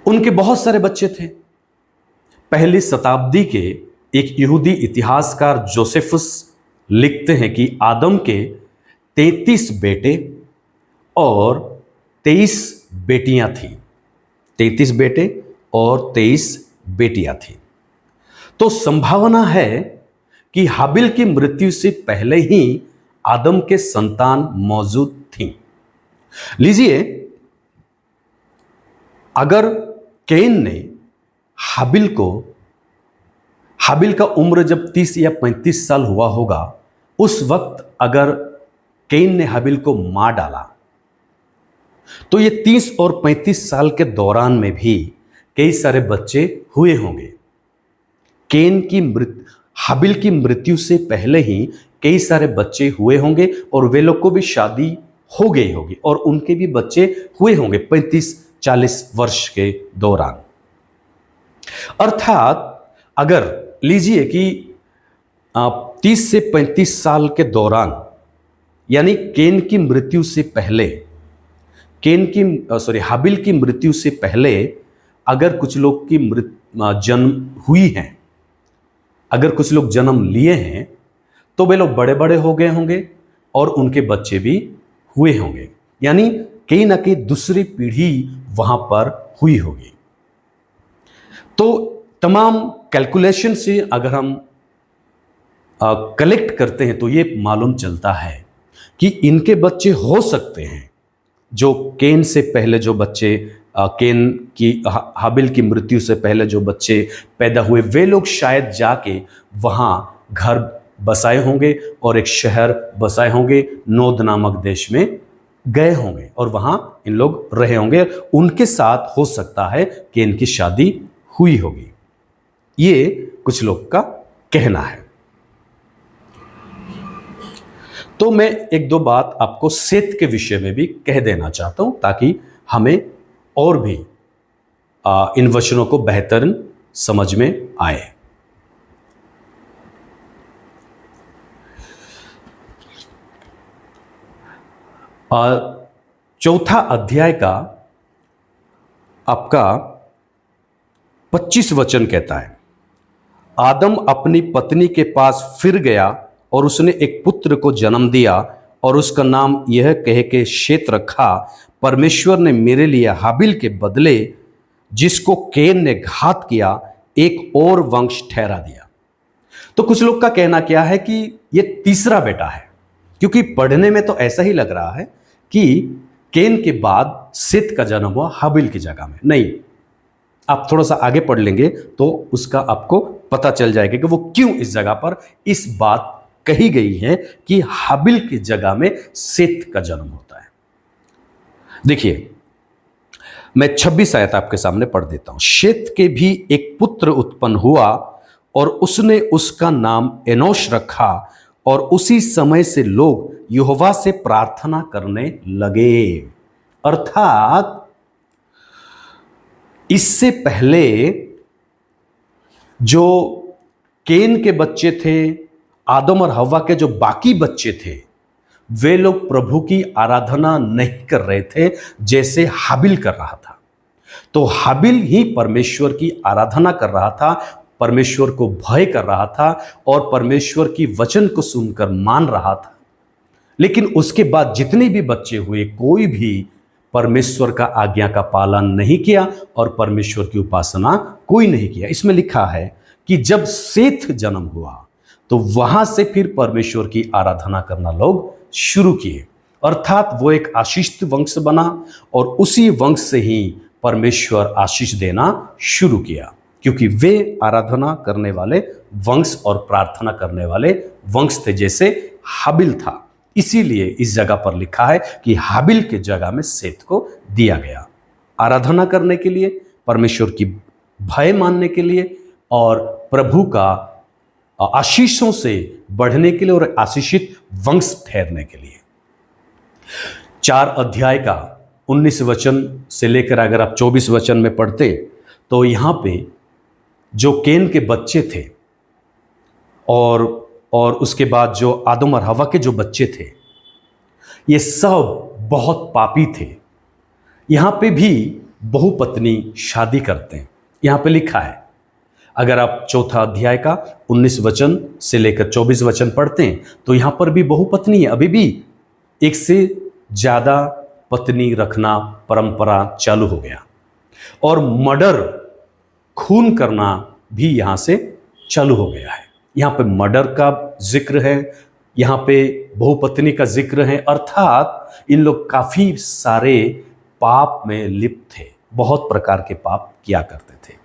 उनके बहुत सारे बच्चे थे। पहली शताब्दी के एक यहूदी इतिहासकार जोसेफस लिखते हैं कि आदम के 33 बेटे और 23 बेटियां थीं। 33 बेटे और 23 बेटियां थीं। तो संभावना है कि हाबिल की मृत्यु से पहले ही आदम के संतान मौजूद थीं। लीजिए, अगर कैन ने हाबिल का उम्र जब 30 या 35 साल हुआ होगा, उस वक्त अगर कैन ने हाबिल को मार डाला तो ये 30 और 35 साल के दौरान में भी कई सारे बच्चे हुए होंगे। हाबिल की मृत्यु से पहले ही कई सारे बच्चे हुए होंगे और वे लोग को भी शादी हो गई होगी और उनके भी बच्चे हुए होंगे 35-40 वर्ष के दौरान। अर्थात अगर लीजिए कि 30 से 35 साल के दौरान, यानी केन की मृत्यु से पहले केन की हाबिल की मृत्यु से पहले अगर कुछ लोग की जन्म हुई हैं, अगर कुछ लोग जन्म लिए हैं, तो वे लोग बड़े बड़े हो गए होंगे और उनके बच्चे भी हुए होंगे, यानी कहीं ना कहीं दूसरी पीढ़ी वहां पर हुई होगी। तो तमाम कैलकुलेशन से अगर हम कलेक्ट करते हैं तो ये मालूम चलता है कि इनके बच्चे हो सकते हैं, जो केन से पहले जो बच्चे केन की हाबिल की मृत्यु से पहले जो बच्चे पैदा हुए, वे लोग शायद जाके वहाँ घर बसाए होंगे और एक शहर बसाए होंगे, नोद नामक देश में गए होंगे और वहाँ इन लोग रहे होंगे। उनके साथ हो सकता है कि इनकी शादी हुई होगी, ये कुछ लोग का कहना है। तो मैं एक दो बात आपको सेत के विषय में भी कह देना चाहता हूं ताकि हमें और भी इन वचनों को बेहतर समझ में आए। चौथा अध्याय का आपका 25 वचन कहता है, आदम अपनी पत्नी के पास फिर गया और उसने एक पुत्र को जन्म दिया और उसका नाम यह कह के शेत रखा, परमेश्वर ने मेरे लिए हाबिल के बदले जिसको केन ने घात किया एक और वंश ठहरा दिया। तो कुछ लोग का कहना क्या है कि यह तीसरा बेटा है, क्योंकि पढ़ने में तो ऐसा ही लग रहा है कि केन के बाद सेत का जन्म हुआ हाबिल की जगह में। नहीं, आप थोड़ा सा आगे पढ़ लेंगे तो उसका आपको पता चल जाएगा कि वो क्यों इस जगह पर इस बात कही गई है कि हाबिल की जगह में सेत का जन्म होता है। देखिए, मैं 26 आयत आपके सामने पढ़ देता हूं। शेत के भी एक पुत्र उत्पन्न हुआ और उसने उसका नाम एनोश रखा, और उसी समय से लोग यहोवा से प्रार्थना करने लगे। अर्थात इससे पहले जो केन के बच्चे थे, आदम और हव्वा के जो बाकी बच्चे थे, वे लोग प्रभु की आराधना नहीं कर रहे थे जैसे हाबिल कर रहा था। तो हाबिल ही परमेश्वर की आराधना कर रहा था, परमेश्वर को भय कर रहा था और परमेश्वर की वचन को सुनकर मान रहा था। लेकिन उसके बाद जितने भी बच्चे हुए, कोई भी परमेश्वर का आज्ञा का पालन नहीं किया और परमेश्वर की उपासना कोई नहीं किया। इसमें लिखा है कि जब सेत जन्म हुआ तो वहां से फिर परमेश्वर की आराधना करना लोग शुरू किए, अर्थात वो एक आशीषित वंश बना और उसी वंश से ही परमेश्वर आशीष देना शुरू किया, क्योंकि वे आराधना करने वाले वंश और प्रार्थना करने वाले वंश थे जैसे हाबिल था। इसीलिए इस जगह पर लिखा है कि हाबिल के जगह में सेत को दिया गया, आराधना करने के लिए, परमेश्वर की भय मानने के लिए और प्रभु का आशीषों से बढ़ने के लिए और आशीषित वंश ठहरने के लिए। 4 अध्याय का 19 वचन से लेकर अगर आप 24 वचन में पढ़ते तो यहां पे जो केन के बच्चे थे और उसके बाद जो आदम और हवा के जो बच्चे थे, ये सब बहुत पापी थे। यहां पे भी बहुपत्नी शादी करते हैं। यहां पे लिखा है, अगर आप चौथा अध्याय का 19 वचन से लेकर 24 वचन पढ़ते हैं तो यहां पर भी बहुपत्नी है। अभी भी एक से ज्यादा पत्नी रखना परंपरा चालू हो गया और मर्डर, खून करना भी यहां से चालू हो गया है। यहां पे मर्डर का जिक्र है, यहां पे बहुपत्नी का जिक्र है, अर्थात इन लोग काफी सारे पाप में लिप्त थे, बहुत प्रकार के पाप किया करते थे।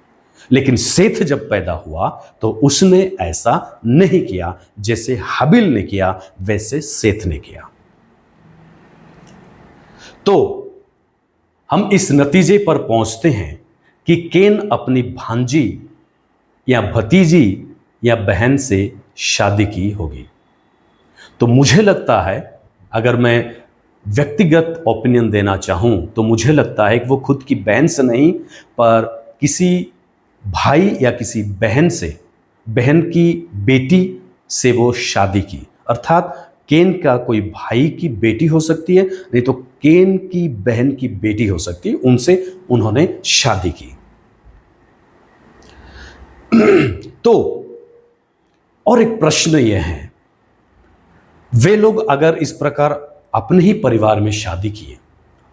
लेकिन सेत जब पैदा हुआ तो उसने ऐसा नहीं किया, जैसे हाबिल ने किया वैसे सेत ने किया। तो हम इस नतीजे पर पहुंचते हैं कि केन अपनी भांजी या भतीजी या बहन से शादी की होगी। तो मुझे लगता है, अगर मैं व्यक्तिगत ओपिनियन देना चाहूं तो मुझे लगता है कि वो खुद की बहन से नहीं पर किसी भाई या किसी बहन से, बहन की बेटी से वो शादी की। अर्थात केन का कोई भाई की बेटी हो सकती है, नहीं तो केन की बहन की बेटी हो सकती, उनसे उन्होंने शादी की। तो और एक प्रश्न यह है, वे लोग अगर इस प्रकार अपने ही परिवार में शादी किए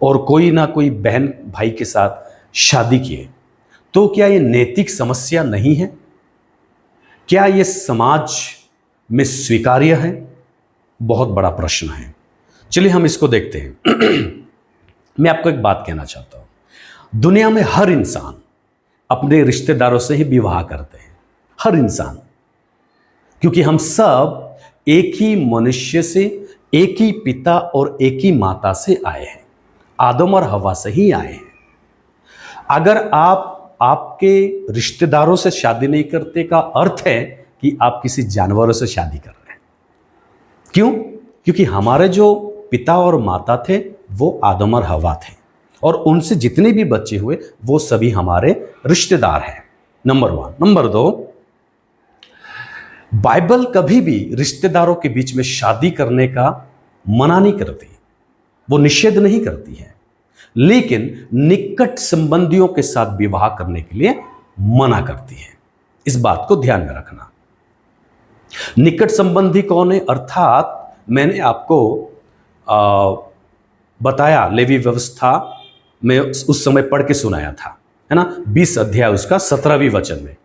और कोई ना कोई बहन भाई के साथ शादी किए, तो क्या ये नैतिक समस्या नहीं है? क्या ये समाज में स्वीकार्य है? बहुत बड़ा प्रश्न है। चलिए हम इसको देखते हैं। मैं आपको एक बात कहना चाहता हूं, दुनिया में हर इंसान अपने रिश्तेदारों से ही विवाह करते हैं, हर इंसान, क्योंकि हम सब एक ही मनुष्य से, एक ही पिता और एक ही माता से आए हैं, आदम और हवा से ही आए हैं। अगर आप आपके रिश्तेदारों से शादी नहीं करते का अर्थ है कि आप किसी जानवरों से शादी कर रहे हैं। क्यों? क्योंकि हमारे जो पिता और माता थे वो आदम और हवा थे, और उनसे जितने भी बच्चे हुए वो सभी हमारे रिश्तेदार हैं। नंबर 1। नंबर 2, बाइबल कभी भी रिश्तेदारों के बीच में शादी करने का मना नहीं करती, वो निषेध नहीं करती है, लेकिन निकट संबंधियों के साथ विवाह करने के लिए मना करती है। इस बात को ध्यान में रखना। निकट संबंधी कौन है? अर्थात मैंने आपको बताया, लेवी व्यवस्था में उस समय पढ़ के सुनाया था, है ना, 20 अध्याय उसका 17वीं वचन में,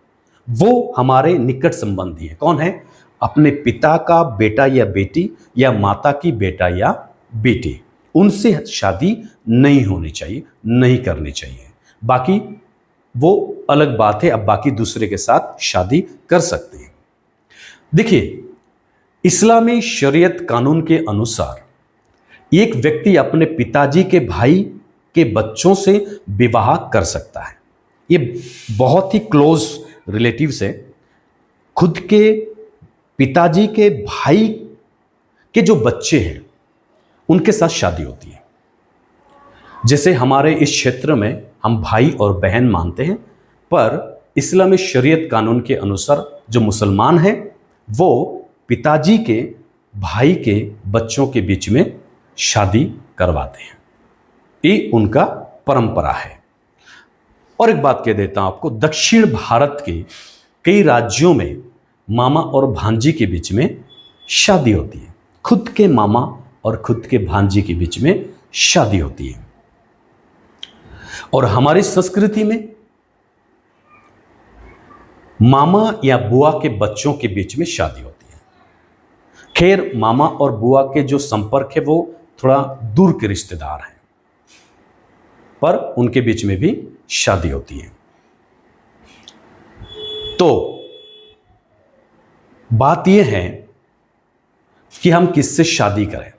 वो हमारे निकट संबंधी है। कौन है? अपने पिता का बेटा या बेटी, या माता की बेटा या बेटी, उनसे शादी नहीं होनी चाहिए, नहीं करनी चाहिए। बाकी वो अलग बात है, अब बाकी दूसरे के साथ शादी कर सकते हैं। देखिए, इस्लामी शरीयत कानून के अनुसार एक व्यक्ति अपने पिताजी के भाई के बच्चों से विवाह कर सकता है। ये बहुत ही क्लोज रिलेटिव से, खुद के पिताजी के भाई के जो बच्चे हैं उनके साथ शादी होती है। जैसे हमारे इस क्षेत्र में हम भाई और बहन मानते हैं, पर इस्लामी शरीयत कानून के अनुसार जो मुसलमान हैं वो पिताजी के भाई के बच्चों के बीच में शादी करवाते हैं। ये उनका परंपरा है। और एक बात कह देता हूं आपको, दक्षिण भारत के कई राज्यों में मामा और भांजी के बीच में शादी होती है। खुद के मामा और खुद के भांजी के बीच में शादी होती है। और हमारी संस्कृति में मामा या बुआ के बच्चों के बीच में शादी होती है। खैर, मामा और बुआ के जो संपर्क है वो थोड़ा दूर के रिश्तेदार हैं, पर उनके बीच में भी शादी होती है। तो बात यह है कि हम किससे शादी करें।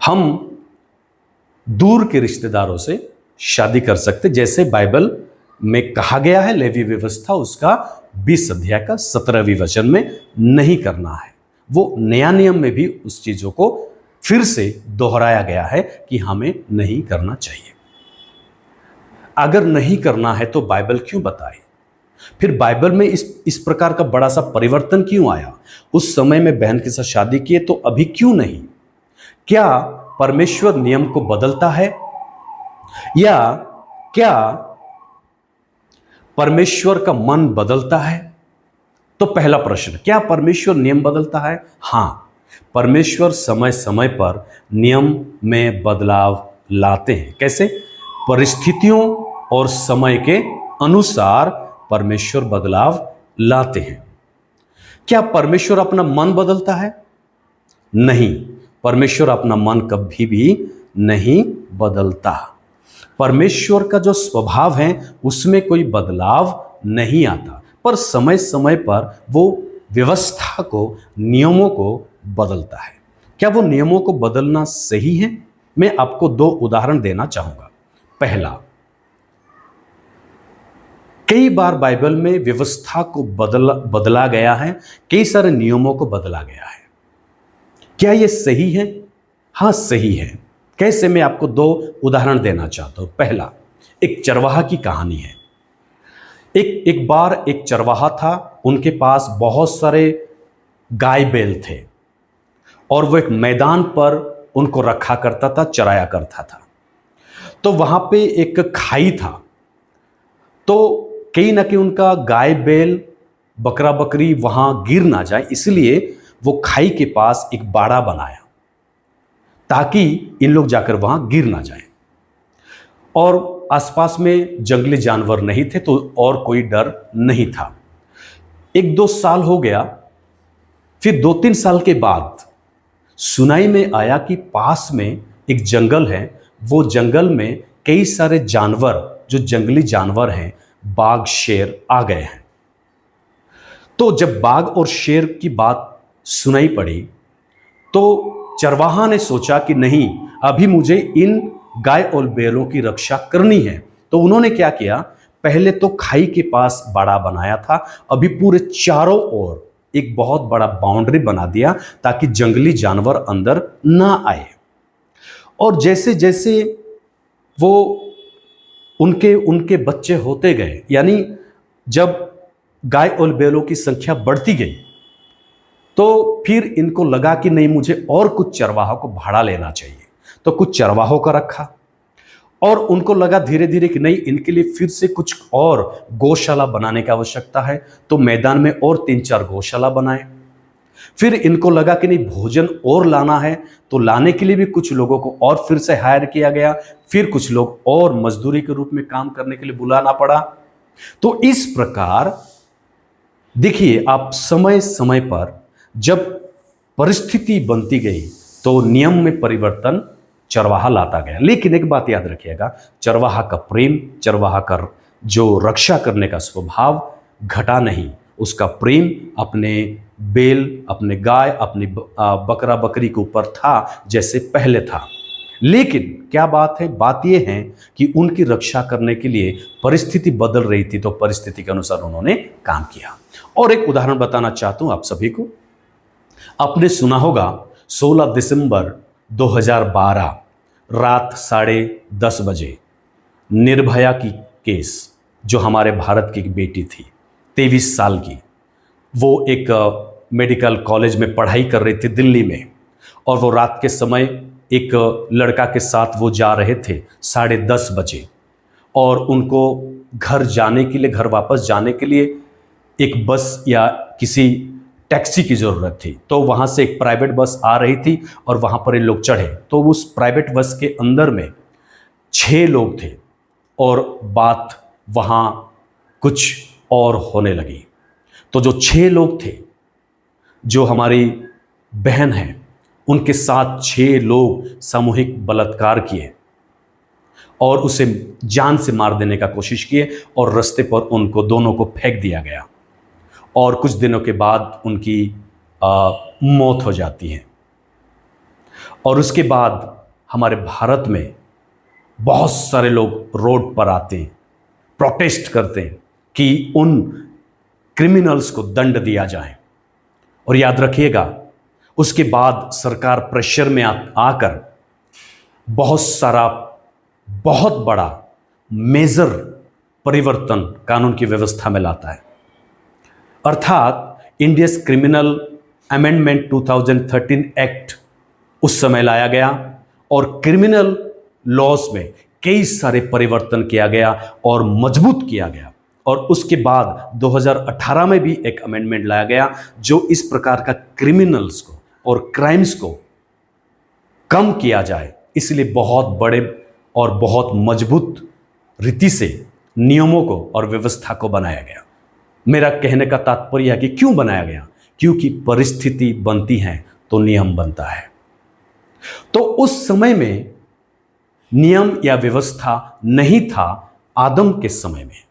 हम दूर के रिश्तेदारों से शादी कर सकते, जैसे बाइबल में कहा गया है, लेवी व्यवस्था उसका 20 अध्याय का 17वीं वचन में नहीं करना है। वो नया नियम में भी उस चीजों को फिर से दोहराया गया है कि हमें नहीं करना चाहिए। अगर नहीं करना है तो बाइबल क्यों बताए? फिर बाइबल में इस प्रकार का बड़ा सा परिवर्तन क्यों आया? उस समय में बहन के साथ शादी किए तो अभी क्यों नहीं? क्या परमेश्वर नियम को बदलता है, या क्या परमेश्वर का मन बदलता है? तो पहला प्रश्न, क्या परमेश्वर नियम बदलता है? हां, परमेश्वर समय समय पर नियम में बदलाव लाते हैं। कैसे? परिस्थितियों और समय के अनुसार परमेश्वर बदलाव लाते हैं। क्या परमेश्वर अपना मन बदलता है? नहीं, परमेश्वर अपना मन कभी भी नहीं बदलता। परमेश्वर का जो स्वभाव है उसमें कोई बदलाव नहीं आता, पर समय समय पर वो व्यवस्था को, नियमों को बदलता है। क्या वो नियमों को बदलना सही है? मैं आपको 2 उदाहरण देना चाहूंगा। पहला, कई बार बाइबल में व्यवस्था को बदला गया है, कई सारे नियमों को बदला गया है। क्या यह सही है? हां, सही है। कैसे? मैं आपको 2 उदाहरण देना चाहता हूं। पहला, एक चरवाहा की कहानी है। एक बार एक चरवाहा था, उनके पास बहुत सारे गाय बैल थे, और वो एक मैदान पर उनको रखा करता था, चराया करता था। तो वहां पे एक खाई था, तो कहीं ना कहीं उनका गाय बैल बकरा बकरी वहां गिर ना जाए, इसलिए वो खाई के पास एक बाड़ा बनाया ताकि इन लोग जाकर वहां गिर ना जाए। और आसपास में जंगली जानवर नहीं थे, तो और कोई डर नहीं था। 1-2 साल हो गया, फिर 2-3 साल के बाद सुनाई में आया कि पास में एक जंगल है, वो जंगल में कई सारे जानवर, जो जंगली जानवर हैं, बाघ शेर आ गए हैं। तो जब बाघ और शेर की बात सुनाई पड़ी तो चरवाहा ने सोचा कि नहीं, अभी मुझे इन गाय और बैलों की रक्षा करनी है। तो उन्होंने क्या किया, पहले तो खाई के पास बाड़ा बनाया था, अभी पूरे चारों ओर एक बहुत बड़ा बाउंड्री बना दिया ताकि जंगली जानवर अंदर ना आए। और जैसे जैसे वो उनके उनके बच्चे होते गए, यानी जब गाय और बैलों की संख्या बढ़ती गई, तो फिर इनको लगा कि नहीं, मुझे और कुछ चरवाहों को भाड़ा लेना चाहिए। तो कुछ चरवाहों का रखा, और उनको लगा धीरे धीरे कि नहीं, इनके लिए फिर से कुछ और गौशाला बनाने की आवश्यकता है। तो मैदान में और 3-4 गौशाला बनाए। फिर इनको लगा कि नहीं, भोजन और लाना है, तो लाने के लिए भी कुछ लोगों को और फिर से हायर किया गया। फिर कुछ लोग और मजदूरी के रूप में काम करने के लिए बुलाना पड़ा। तो इस प्रकार देखिए, आप समय समय पर जब परिस्थिति बनती गई तो नियम में परिवर्तन चरवाहा लाता गया। लेकिन एक बात याद रखिएगा, चरवाहा का प्रेम, चरवाहा का जो रक्षा करने का स्वभाव घटा नहीं। उसका प्रेम अपने बैल, अपने गाय, अपनी बकरा बकरी के ऊपर था जैसे पहले था। लेकिन क्या बात है, बात यह है कि उनकी रक्षा करने के लिए परिस्थिति बदल रही थी, तो परिस्थिति के अनुसार उन्होंने काम किया। और एक उदाहरण बताना चाहता हूं आप सभी को। आपने सुना होगा 16 दिसंबर 2012 रात 10:30 बजे निर्भया की केस, जो हमारे भारत की एक बेटी थी 23 साल की, वो एक मेडिकल कॉलेज में पढ़ाई कर रही थी दिल्ली में, और वो रात के समय एक लड़का के साथ वो जा रहे थे 10:30 बजे, और उनको घर जाने के लिए, घर वापस जाने के लिए एक बस या किसी टैक्सी की ज़रूरत थी। तो वहाँ से एक प्राइवेट बस आ रही थी और वहाँ पर ये लोग चढ़े। तो उस प्राइवेट बस के अंदर में 6 लोग थे, और बात वहाँ कुछ और होने लगी। तो जो 6 लोग थे, जो हमारी बहन है, उनके साथ 6 लोग सामूहिक बलात्कार किए और उसे जान से मार देने का कोशिश किए, और रास्ते पर उनको दोनों को फेंक दिया गया, और कुछ दिनों के बाद उनकी मौत हो जाती है। और उसके बाद हमारे भारत में बहुत सारे लोग रोड पर आते हैं, प्रोटेस्ट करते हैं कि उन क्रिमिनल्स को दंड दिया जाए। और याद रखिएगा, उसके बाद सरकार प्रेशर में आकर बहुत सारा, बहुत बड़ा मेजर परिवर्तन कानून की व्यवस्था में लाता है। अर्थात इंडियस क्रिमिनल अमेंडमेंट 2013 एक्ट उस समय लाया गया, और क्रिमिनल लॉज में कई सारे परिवर्तन किया गया और मजबूत किया गया। और उसके बाद 2018 में भी एक अमेंडमेंट लाया गया जो इस प्रकार का क्रिमिनल्स को और क्राइम्स को कम किया जाए, इसलिए बहुत बड़े और बहुत मजबूत रीति से नियमों को और व्यवस्था को बनाया गया। मेरा कहने का तात्पर्य है कि क्यों बनाया गया, क्योंकि परिस्थिति बनती है तो नियम बनता है। तो उस समय में नियम या व्यवस्था नहीं था आदम के समय में,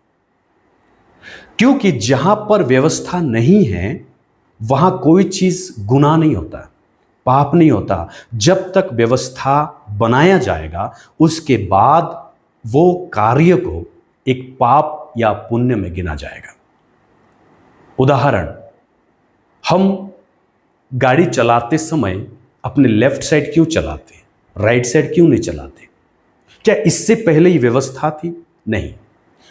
क्योंकि जहां पर व्यवस्था नहीं है वहां कोई चीज गुनाह नहीं होता, पाप नहीं होता। जब तक व्यवस्था बनाया जाएगा, उसके बाद वो कार्य को एक पाप या पुण्य में गिना जाएगा। उदाहरण, हम गाड़ी चलाते समय अपने लेफ्ट साइड क्यों चलाते, राइट साइड क्यों नहीं चलाते? क्या इससे पहले ये व्यवस्था थी? नहीं।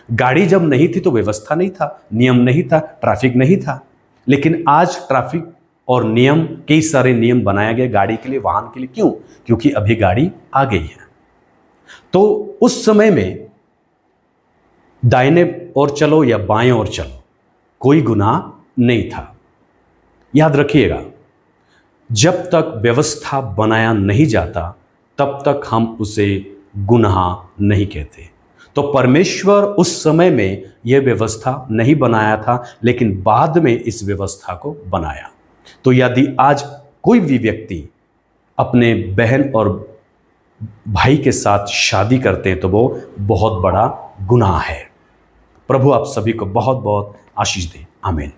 गाड़ी जब नहीं थी तो व्यवस्था नहीं था, नियम नहीं था, ट्रैफिक नहीं था। लेकिन आज ट्रैफिक और नियम, कई सारे नियम बनाए गए गाड़ी के लिए, वाहन के लिए। क्यों? क्योंकि अभी गाड़ी आ गई है। तो उस समय में दाहिने ओर चलो या बाएं ओर चलो, कोई गुनाह नहीं था। याद रखिएगा, जब तक व्यवस्था बनाया नहीं जाता तब तक हम उसे गुनाह नहीं कहते। तो परमेश्वर उस समय में यह व्यवस्था नहीं बनाया था, लेकिन बाद में इस व्यवस्था को बनाया। तो यदि आज कोई भी व्यक्ति अपने बहन और भाई के साथ शादी करते हैं तो वो बहुत बड़ा गुनाह है। प्रभु आप सभी को बहुत बहुत आशीष दे। आमीन।